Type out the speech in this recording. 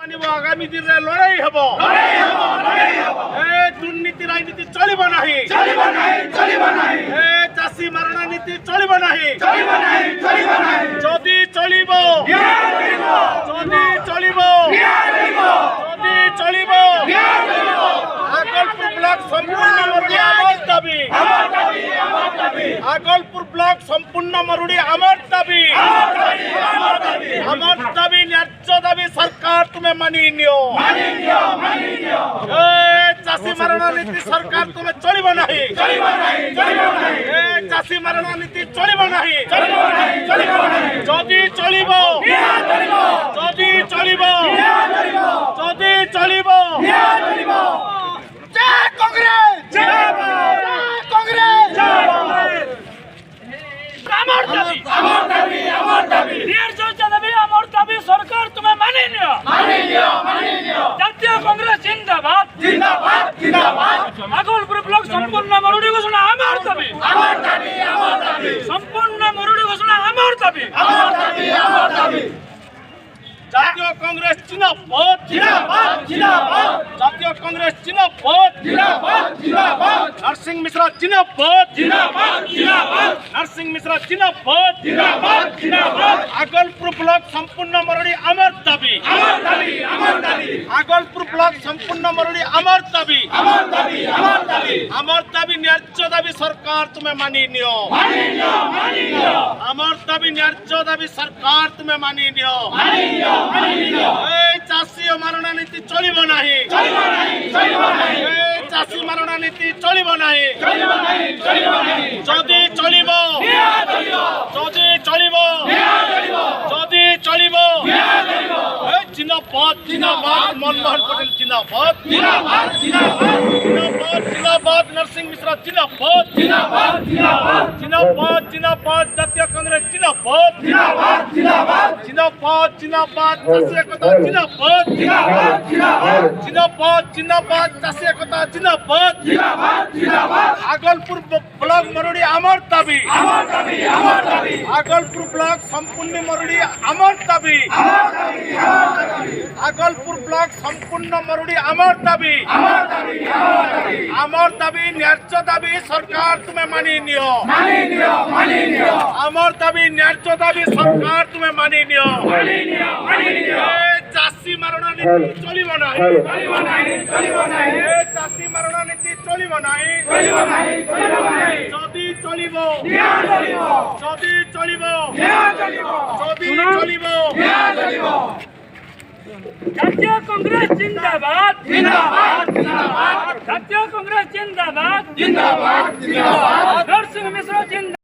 আগামী দিনে লড়াই হব দুর্নীতি রাজনীতি চলিব নাহি চাষী মারণা নীতি চলিব নাহি যদি চলিব আগলপুর ব্লক সম্পূর্ণ মরুড়ি আমার দাবি আগলপুর ব্লক সম্পূর্ণ মরুড়ি আমার দাবি ন্যায্য দাবি সরকার তুমি মানি নিও চাষী মারণা নীতি সরকার তুমি চলিব নাহি চাষী মারণা নীতি চলিব নাহি যদি চলিব জয় কংগ্রেস আমার দাবি সরকার তুমি মানি নিও জাতীয় কংগ্রেস জিন্দাবাদ আগলপুর ব্লক সম্পূর্ণ মরুড়ি ঘোষণা আমার দাবি সম্পূর্ণ মরুড়ি ঘোষণা আমার দাবি জাতীয় কংগ্রেস জিন্দাবাদ জাতীয় কংগ্রেস জিন্দাবাদ নরসিংহ মিশ্রা জিন্দাবাদ নরসিংহ মিশ্রা জিন্দাবাদ আগলপুর ব্লক সম্পূর্ণ মরুড়ি আমার দাবি আগলপুর ব্লক সম্পূর্ণ মরুড়ি আমার দাবি ন্যায্য দাবি সরকার তুমি মানি নিও আমার দাবি ন্যায্য দাবি সরকার তুমি মানি নিও চাষী মারণা নীতি চলিব নাহি চাষী মারণা নীতি চলিব নাহি যদি চলিব জিন্দাবাদ মনমোহন পটেল জিন্দাবাদ নরসিংহ মিশ্রা জিন্দাবাদ জাতীয় কংগ্রেস জিন্দাবাদ চাষী একতা জিন্দাবাদ চাষী একতা জিন্দাবাদ আগলপুর ব্লক মরুড়ি আমার দাবি আগলপুর ব্লক সম্পূর্ণ মরুড়ি আমার দাবি আগলপুর ব্লক সম্পূর্ণ মরুড়ি আমার দাবি ন্যায্য দাবি সরকার তুমি মানি নিও আমার দাবি ন্যায্য দাবি সরকার তুমি মানি নিও চাষী মারণা নীতি চলিব নাহি চাষী মারণা নীতি চলিব নাহি যদি চলিব জাতীয় কংগ্রেস জিন্দাবাদ জাতীয় কংগ্রেস জিন্দাবাদ নরসিংহ মিশ্র জিন্দাবাদ।